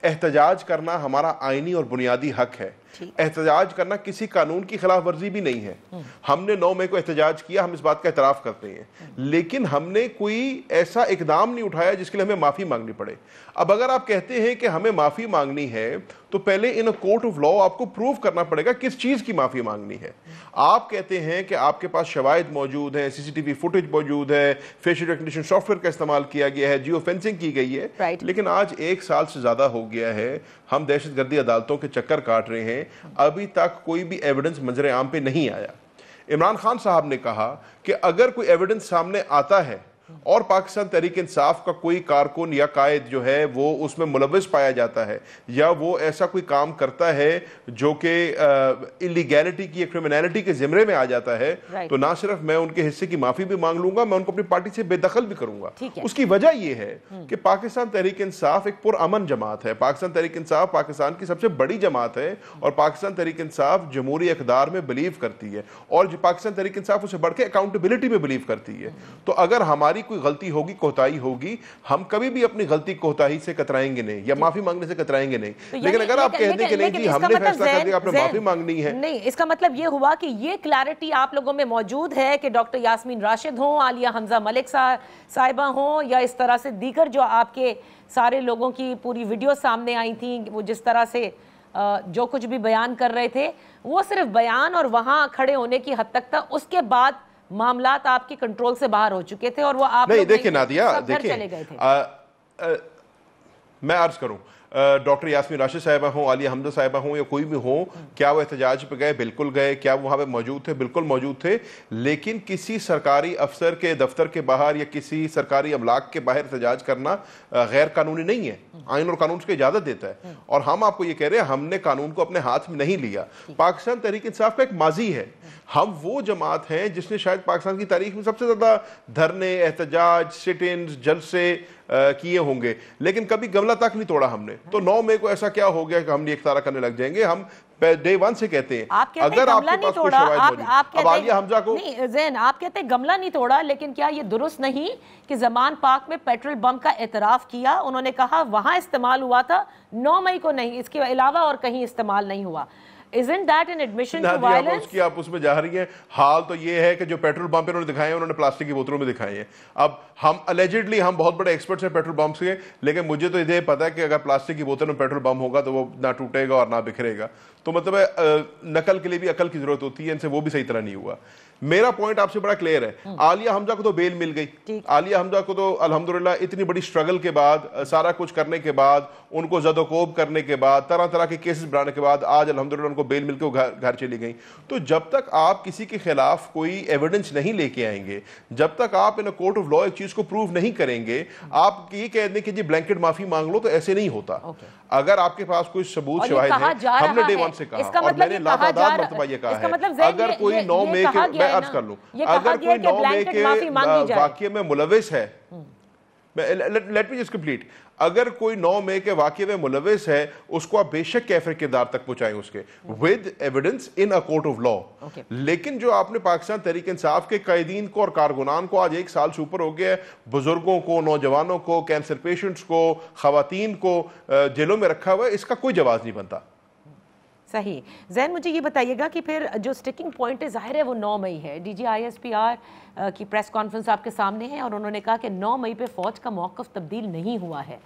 एहतजाज करना हमारा आईनी और बुनियादी हक है। एहतजाज करना किसी कानून की खिलाफ वर्जी भी नहीं है। हमने 9 मई को एहतजाज किया, हम इस बात का एतराफ़ करते हैं, लेकिन हमने कोई ऐसा इकदाम नहीं उठाया जिसके लिए हमें माफ़ी मांगनी पड़े। अब अगर आप कहते हैं कि हमें माफ़ी मांगनी है तो पहले इन अ कोर्ट ऑफ लॉ आपको प्रूव करना पड़ेगा किस चीज़ की माफ़ी मांगनी है। आप कहते हैं कि आपके पास शवाहिद मौजूद हैं, CCTV फुटेज मौजूद है, फेशियल रिकग्निशन सॉफ्टवेयर का इस्तेमाल किया गया है, जियो फेंसिंग की गई है, लेकिन आज 1 साल से ज़्यादा हो गया है, हम दहशतगर्दी अदालतों के चक्कर काट रहे हैं, अभी तक कोई भी एविडेंस मंजर आम पे नहीं आया। इमरान खान साहब ने कहा कि अगर कोई एविडेंस सामने आता है और पाकिस्तान तहरीक इंसाफ का कोई कारकुन या कायद जो है वो उसमें मुलव्वस पाया जाता है या वो ऐसा कोई काम करता है जो कि इलीगैलिटी की, क्रिमिनलिटी के जिम्मे में आ जाता है, तो ना सिर्फ मैं उनके हिस्से की माफी भी मांग लूंगा, मैं उनको अपनी पार्टी से बेदखल भी करूंगा। उसकी वजह यह है कि पाकिस्तान तहरीक इंसाफ एक पुरअमन जमात है। पाकिस्तान तहरीक इंसाफ पाकिस्तान की सबसे बड़ी जमात है और पाकिस्तान तहरीक इंसाफ जमहूरी इक़्तिदार में बिलीव करती है और पाकिस्तान तहरीक इंसाफ उसे बढ़ के अकाउंटेबिलिटी में बिलीव करती है। तो अगर हमारी कोई गलती होगी, कोताही होगी, हम कभी भी अपनी गलती कोताही से कतराएंगे नहीं या माफी मांगने से कतराएंगे नहीं। लेकिन अगर आप कह दें कि नहीं जी हमने फैसला कर दिया, आपने माफी मांगनी है, नहीं, इसका मतलब ये हुआ कि ये क्लैरिटी आप लोगों में मौजूद है कि डॉक्टर यास्मीन राशिद हो, आलिया हमजा मलिक साहिबा हो या इस तरह से दीगर जो आपके सारे लोगों की पूरी वीडियो सामने आई थी, वो जिस तरह से जो कुछ भी बयान कर रहे थे वो सिर्फ बयान और वहां खड़े होने की हद तक था, उसके बाद मामलात आपके कंट्रोल से बाहर हो चुके थे और वो आप नहीं देखिए नादिया, देखिए चले गए थे। मैं अर्ज करूं, डॉक्टर यास्मीन राशिद साहिबा हो, आलिया हमजा साहिबा हो या कोई भी हो, क्या वो एहतजाज पे गए? बिल्कुल गए। क्या वो वहाँ पे मौजूद थे? बिल्कुल मौजूद थे। लेकिन किसी सरकारी अफसर के दफ्तर के बाहर या किसी सरकारी अमलाक के बाहर एहतजाज करना गैर कानूनी नहीं है। आइन और कानून उसको इजाजत देता है और हम आपको ये कह रहे हैं हमने कानून को अपने हाथ में नहीं लिया। पाकिस्तान तहरीक इंसाफ का एक माजी है। हम वो जमात हैं जिसने शायद पाकिस्तान की तारीख में सबसे ज्यादा धरने, एहतजाज, सिट इन, जलसे किए होंगे, लेकिन कभी गमला तक नहीं तोड़ा हमने। तो 9 मई को ऐसा क्या हो गया कि हम एकतारा करने लग जाएंगे? हम डे 1 से कहते हैं अगर आपके पास कोई शवाहिद मौजूद, अब आलिया हमजा को नहीं ज़ैन, आप कहते हैं गमला नहीं तोड़ा, लेकिन क्या ये दुरुस्त नहीं कि ज़मान पार्क में पेट्रोल बम का एतराफ किया? उन्होंने कहा वहां इस्तेमाल हुआ था, 9 मई को नहीं, इसके अलावा और कहीं इस्तेमाल नहीं हुआ। Isn't that an admission to violence? उसकी आप उसमें जा रही हैं। हाल तो ये है कि जो पेट्रोल पंप उन्होंने दिखाए हैं उन्होंने प्लास्टिक की बोतलों में दिखाए हैं। अब हम अलेजिडली हम बहुत बड़े एक्सपर्ट्स हैं पेट्रोल पंप के, लेकिन मुझे तो ये पता है कि अगर प्लास्टिक की बोतल में पेट्रोल पंप होगा तो वो ना टूटेगा और ना बिखरेगा। तो मतलब नकल के लिए भी अकल की जरूरत होती है, इनसे वो भी सही तरह नहीं हुआ। मेरा पॉइंट आपसे बड़ा क्लियर है। आलिया हमजा को तो बेल मिल गई। आलिया हमजा को तो अल्हम्दुलिल्लाह इतनी बड़ी स्ट्रगल के बाद, सारा कुछ करने के बाद, उनको जदोकोब करने के बाद, तरह तरह के केसेस बनाने के बाद आज अल्हम्दुलिल्लाह उनको बेल मिलकर घर चली गई। तो जब तक आप किसी के खिलाफ कोई एविडेंस नहीं लेके आएंगे, जब तक आप इन कोर्ट ऑफ लॉ एक चीज को प्रूव नहीं करेंगे, आप ये कह दें कि जी ब्लैंकेट माफी मांग लो, तो ऐसे नहीं होता। अगर आपके पास कोई सबूत शवाहिद है, हमने डे 1 से कहा और मैंने लातादार मर्तबा ये कहा है, अगर कोई 9 मई के, मैं अर्ज कर लूं, अगर कोई 9 मई के वाकये में मुलविस है, लेट मी जस्ट कंप्लीट, अगर कोई 9 मई के वाकये में मुलविस है, उसको आप बेशक कैफिर किरदार तक पहुंचाएं उसके with evidence in a court of law. लेकिन जो आपने पाकिस्तान तहरीक इंसाफ के कायदीन को और कारकुनान को आज 1 साल से ऊपर हो गया है, बुजुर्गों को, नौजवानों को, कैंसर पेशेंट्स को, खवातीन को जेलों में रखा हुआ है, इसका कोई जवाब नहीं बनता। सही। ज़ैन, मुझे ये बताइएगा कि फिर जो स्टिकिंग पॉइंट है, जाहिर है वो 9 मई है। डीजी ISPR की प्रेस कॉन्फ्रेंस आपके सामने है और उन्होंने कहा कि 9 मई पे फ़ौज का मौक़िफ़ तब्दील नहीं हुआ है।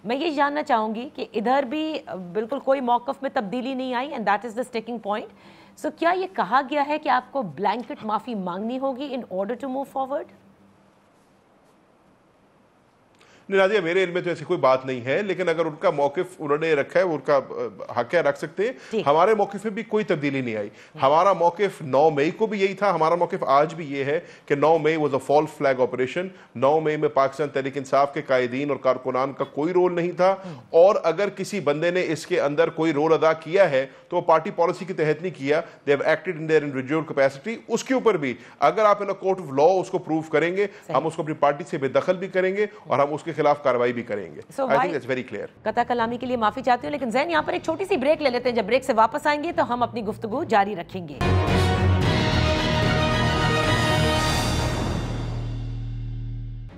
मैं ये जानना चाहूँगी कि इधर भी बिल्कुल कोई मौक़िफ़ में तब्दीली नहीं आई and that is the sticking point. So क्या ये कहा गया है कि आपको ब्लैंकेट माफ़ी मांगनी होगी in order to move forward? Nadia, मेरे इल्म में तो ऐसी कोई बात नहीं है, लेकिन अगर उनका मौकिफ उन्होंने रखा है, उनका हक है, रख सकते हैं। हमारे मौकिफ में भी कोई तब्दीली नहीं आई। हमारा मौकिफ 9 मई को भी यही था, हमारा मौकिफ आज भी ये है कि 9 मई was a false flag operation. 9 मई में पाकिस्तान तहरीक इंसाफ के कायदीन और कारकुनान का कोई रोल नहीं था, और अगर किसी बंदे ने इसके अंदर कोई रोल अदा किया है तो वो पार्टी पॉलिसी के तहत नहीं किया, they have acted in their individual capacity. उसके ऊपर भी अगर आप इन अ कोर्ट ऑफ लॉ उसको प्रूव करेंगे, हम उसको अपनी पार्टी से बेदखल भी करेंगे और हम उसके खिलाफ कार्रवाई भी करेंगे। I think that's very clear. कता कलामी के लिए माफी चाहती हूँ, लेकिन ज़ैन यहाँ पर एक छोटी सी ब्रेक ले लेते हैं। जब ब्रेक से वापस आएंगे तो हम अपनी गुफ्तगू जारी रखेंगे।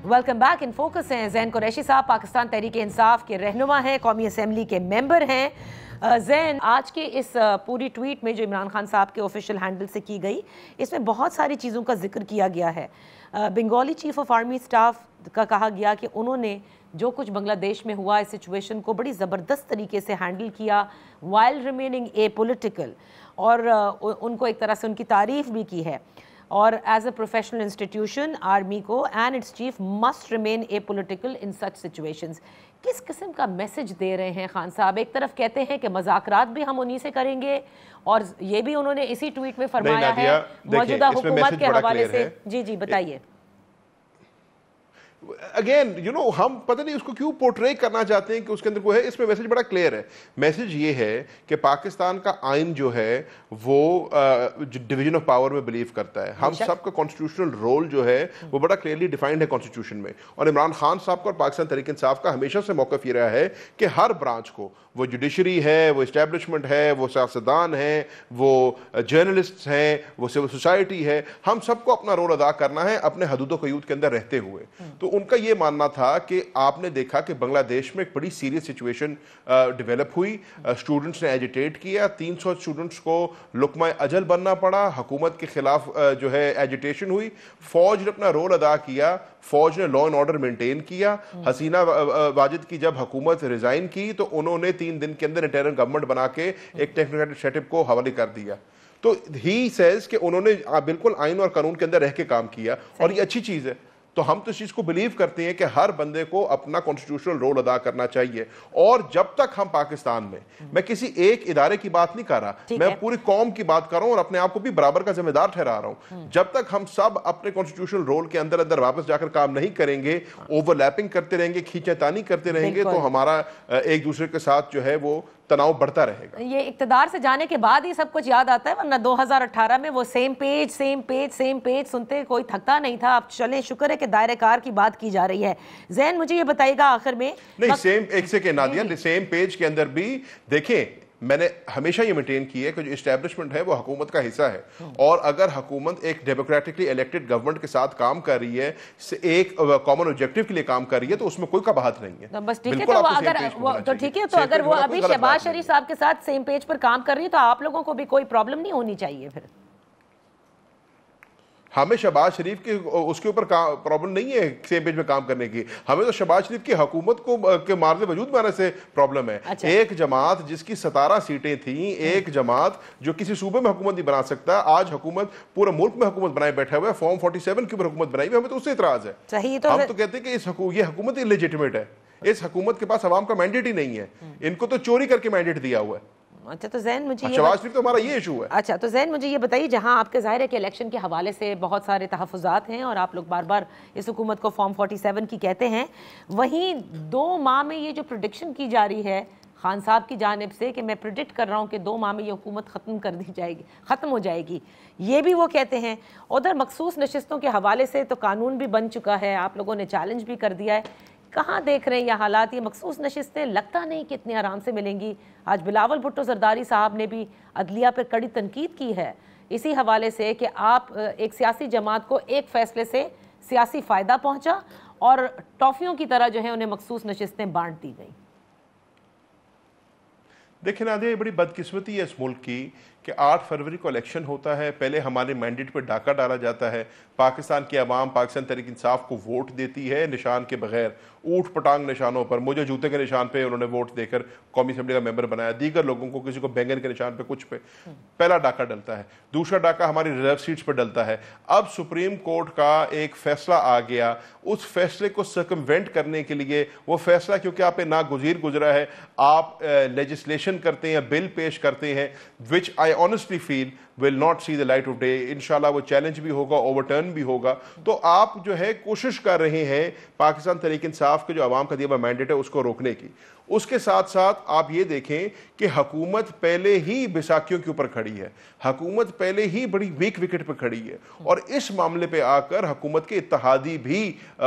Welcome back. इन फोकस हैं ज़ैन कुरैशी साहब, पाकिस्तान तहरीक इंसाफ के रहनुमा हैं, कौमी असम्बली के मेंबर हैं। ज़ैन, आज के इस पूरी ट्वीट में जो इमरान खान साहब के ऑफिशियल हैंडल से की गई, इसमें बहुत सारी चीज़ों का जिक्र किया गया है। Bengali chief of army staff का कहा गया कि उन्होंने जो कुछ बांग्लादेश में हुआ इस सिचुएशन को बड़ी ज़बरदस्त तरीके से हैंडल किया वाइल रिमेनिंग ए पोलिटिकल, और उनको एक तरह से उनकी तारीफ़ भी की है। और as a professional institution army को and its chief must remain apolitical in such situations. किस किस्म का मैसेज दे रहे हैं खान साहब? एक तरफ कहते हैं कि मज़ाकरात भी हम उन्हीं से करेंगे, और ये भी उन्होंने इसी ट्वीट में फरमाया है मौजूदा हुकूमत के हवाले से। जी जी बताइए। अगेन हम पता नहीं उसको क्यों पोर्ट्रे करना चाहते हैं कि उसके अंदर कोई है। इसमें मैसेज बड़ा क्लियर है। मैसेज ये है कि पाकिस्तान का आइन जो है वो डिवीजन ऑफ पावर में बिलीव करता है। हम सबका कॉन्स्टिट्यूशनल रोल जो है वो बड़ा क्लियरली डिफाइंड है कॉन्स्टिट्यूशन में। और इमरान खान साहब का और पाकिस्तान तहरीक इंसाफ का हमेशा से मौक़िफ़ ये रहा है कि हर ब्रांच को, वो जुडिशरी है, वो इस्टेब्लिशमेंट है, वो सियासतदान है, वो जर्नलिस्ट हैं, वो सिविल सोसाइटी है, हम सबको अपना रोल अदा करना है अपने हदूद क़यूद के अंदर रहते हुए। तो उनका ये मानना था कि आपने देखा कि बांग्लादेश में एक बड़ी सीरियस सिचुएशन डेवलप हुई, स्टूडेंट्स ने एजिटेट किया, 300 स्टूडेंट्स को लुकमा अजल बनना पड़ा, हुकूमत के खिलाफ जो है एजिटेशन हुई, फौज ने अपना रोल अदा किया, फौज ने लॉ एंड ऑर्डर मेंटेन किया। हसीना वाजिद की जब हुकूमत रिजाइन की तो उन्होंने 3 दिन के अंदर इंटरिम गवर्नमेंट बना के एक टेक्नोक्रेटिक सेटअप को हवाले कर दिया। तो ही सेज कि उन्होंने बिल्कुल आइन और कानून के अंदर रह के काम किया और ये अच्छी चीज है। तो हम तो इस चीज को बिलीव करते हैं कि हर बंदे को अपना कॉन्स्टिट्यूशनल रोल अदा करना चाहिए। और जब तक हम पाकिस्तान में, मैं किसी एक इदारे की बात नहीं कर रहा, मैं पूरी कौम की बात कर रहा हूं और अपने आप को भी बराबर का जिम्मेदार ठहरा रहा हूं, जब तक हम सब अपने कॉन्स्टिट्यूशनल रोल के अंदर अंदर वापस जाकर काम नहीं करेंगे, ओवरलैपिंग करते रहेंगे, खींचातानी करते रहेंगे, तो हमारा एक दूसरे के साथ जो है वो तनाव बढ़ता रहेगा। ये इक्तदार से जाने के बाद ही सब कुछ याद आता है, वरना 2018 में वो सेम पेज सुनते कोई थकता नहीं था। अब चले, शुक्र है कि दायरे कार की बात की जा रही है। जैन, मुझे ये बताइएगा आखिर में, नहीं सेम एक से नादिया, सेम पेज के अंदर भी देखें, मैंने हमेशा ये मेंटेन की है कि जो एस्टेब्लिशमेंट है वो हुकूमत का हिस्सा है और अगर हुकूमत एक डेमोक्रेटिकली इलेक्टेड गवर्नमेंट के साथ काम कर रही है, एक कॉमन ऑब्जेक्टिव के लिए काम कर रही है, तो उसमें कोई कबाहत नहीं है। तो बस ठीक है, तो अगर ठीक है, तो अगर वो अभी शहबाज शरीफ साहब के साथ सेम पेज पर काम कर रही है तो आप लोगों को भी कोई प्रॉब्लम नहीं होनी चाहिए। फिर हमें शहबाज शरीफ के उसके ऊपर प्रॉब्लम नहीं है सेम पेज में काम करने की, हमें तो शहबाज शरीफ की हुकूमत को के मार्ज़े वजूद में आने से प्रॉब्लम है। अच्छा। एक जमात जिसकी 17 सीटें थी, एक जमात जो किसी सूबे में हुकूमत नहीं बना सकता, आज हुकूमत पूरे मुल्क में हुकूमत बनाए बैठा हुआ है, फॉर्म 47 के ऊपर हुकूमत बनाई हुई, हमें तो उससे इतराज है। सही, तो हम तो कहते हैं कि ये हुकूमत इलेजिटिमेट है, इस हुकूमत के पास अवाम का मैंडेट ही नहीं है, इनको तो चोरी करके मैंडेट दिया हुआ है। अच्छा, तो जैन मुझे तो हमारा ये इशू है। अच्छा, तो जैन मुझे ये बताइए, जहां आपके ज़ाहिर है कि इलेक्शन के हवाले से बहुत सारे तहफ़्फ़ुज़ात हैं और आप लोग बार बार इस हुकूमत को फॉर्म 47 की कहते हैं, वहीं 2 माह में ये जो प्रेडिक्शन की जा रही है खान साहब की जानिब से कि मैं प्रेडिक्ट कर रहा हूँ कि 2 माह में ये हुकूमत ख़त्म हो जाएगी, ये भी वो कहते हैं। उधर मखसूस नशिस्तों के हवाले से तो कानून भी बन चुका है, आप लोगों ने चैलेंज भी कर दिया है। कहाँ देख रहे हैं ये हालात? ये मखसूस नशिस्तें लगता नहीं कि इतने आराम से मिलेंगी। आज बिलावल भुट्टो जरदारी साहब ने भी अदलिया पर कड़ी तनकीद की है इसी हवाले से कि आप एक सियासी जमात को एक फैसले से सियासी फ़ायदा पहुँचा और टॉफ़ियों की तरह जो है उन्हें मखसूस नशिस्तें बांट दी गई। देखिए नादिया, ये बड़ी बदकिस्मती है इस मुल्क की कि 8 फरवरी को इलेक्शन होता है, पहले हमारे मैंडेट पर डाका डाला जाता है, पाकिस्तान की आवाम पाकिस्तान तहरीक इंसाफ को वोट देती है निशान के बगैर, ऊट पटांग निशानों पर। मुझे जूते के निशान पे उन्होंने वोट देकर कौमी असेंबली का मेंबर बनाया, दीगर लोगों को किसी को बैंगन के निशान पे, कुछ पे। पहला डाका डलता है। दूसरा डाका हमारी रिजर्व सीट्स पर डलता है। अब सुप्रीम कोर्ट का एक फैसला आ गया, उस फैसले को सर्कमवेंट करने के लिए, वो फैसला क्योंकि आप पे नागुज़ीर गुजरा है, आप लेजिस्लेशन करते हैं, बिल पेश करते हैं, which I honestly feel will not see the light of day। इंशाल्लाह वो चैलेंज भी होगा, ओवरटर्न भी होगा। तो आप जो है कोशिश कर रहे हैं पाकिस्तान तहरीक इंसाफ के जो आवाम का दिया हुआ मैंडेट है उसको रोकने की। उसके साथ साथ आप ये देखें कि हुकूमत पहले ही बैसाखियों के ऊपर खड़ी है, हुकूमत पहले ही बड़ी वीक विकेट पर खड़ी है और इस मामले पे आकर हुकूमत के इत्तेहादी भी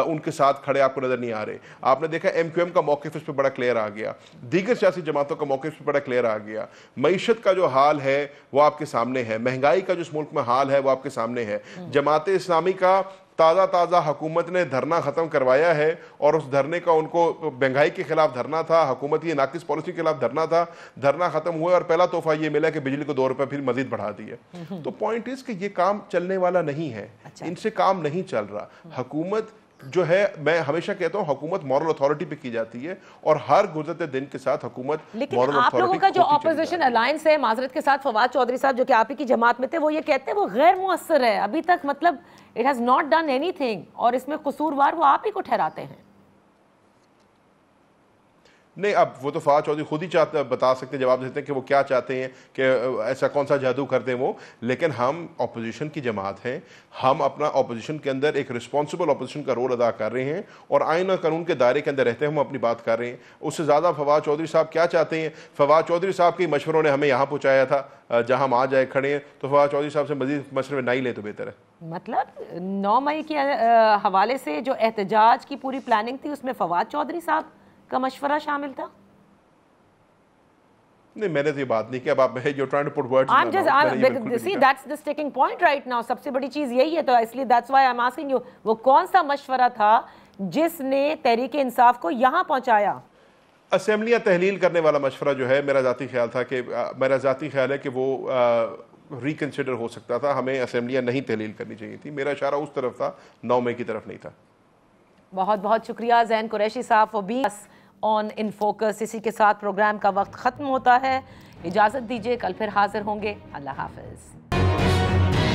उनके साथ खड़े आपको नजर नहीं आ रहे। आपने देखा MQM का मौक़िफ़ इस पर बड़ा क्लियर आ गया, दीगर सियासी जमातों का मौक़िफ़ इस पर बड़ा क्लियर आ गया। मईशत का जो हाल है वो आपके सामने है, महंगाई का जो इस मुल्क में हाल है वो आपके सामने है। जमात इस्लामी का ताज़ा हुकूमत ने धरना ख़त्म करवाया है और उस धरने का उनको महंगाई के खिलाफ धरना था, हुकूमत की नाकिस पॉलिसी के खिलाफ धरना था। धरना ख़त्म हुआ और पहला तोहफा ये मिला कि बिजली को 2 रुपये फिर मजीद बढ़ा दिए। तो पॉइंट इज कि ये काम चलने वाला नहीं है। अच्छा। इनसे काम नहीं चल रहा। हुकूमत जो है, मैं हमेशा कहता हूँ हुकूमत मॉरल अथॉरिटी पे की जाती है और हर गुजरते दिन के साथ हुकूमत लेकिन आप लोगों का जो ऑपोजिशन अलायंस है, माजरत के साथ फवाद चौधरी साहब जो कि आप ही की जमात में थे, वो ये कहते हैं वो गैर मुअस्सर है अभी तक, मतलब it has not done anything और इसमें कसूरवार वो आप ही को ठहराते हैं। नहीं, अब वो तो फवाद चौधरी खुद ही बता सकते हैं, जवाब देते हैं कि वो क्या चाहते हैं, कि ऐसा कौन सा जादू करते हैं वो। लेकिन हम अपोजिशन की जमात हैं, हम अपना अपोजिशन के अंदर एक रिस्पॉन्सिबल अपोजिशन का रोल अदा कर रहे हैं और आईन और कानून के दायरे के अंदर रहते हैं हम अपनी बात कर रहे हैं। उससे ज़्यादा फवाद चौधरी साहब क्या चाहते हैं? फवाद चौधरी साहब के मशवरों ने हमें यहाँ पहुँचाया था जहाँ हम आज आए खड़े हैं, तो फवाद चौधरी साहब से मजीद मशवरे नहीं ले तो बेहतर है। मतलब 9 मई के हवाले से जो एहतजाज की पूरी प्लानिंग थी उसमें फवाद चौधरी साहब का मशवरा शामिल था? नहीं, मैंने तो ये बात नहीं की। अब आप you're trying to put words in my mouth। see that's the sticking point right now। सबसे बड़ी चीज यही है, तो इसलिए that's why I'm asking you, वो कौन सा मशवरा था जिसने तहरीक इंसाफ को यहाँ पहुंचाया? असेंबलियां तहलील करने वाला मशवरा जो है, मेरा ज़ाती ख्याल है कि वो रिकंसिडर हो सकता था। हमें असेंबलियां नहीं तहलील करनी चाहिए थी। मेरा इशारा उस तरफ था, 9 मई की तरफ नहीं था। बहुत बहुत शुक्रिया ज़ैन कुरैशी साहब for being on in focus. इसी के साथ प्रोग्राम का वक्त ख़त्म होता है। इजाज़त दीजिए, कल फिर हाजिर होंगे। अल्लाह हाफ़िज़।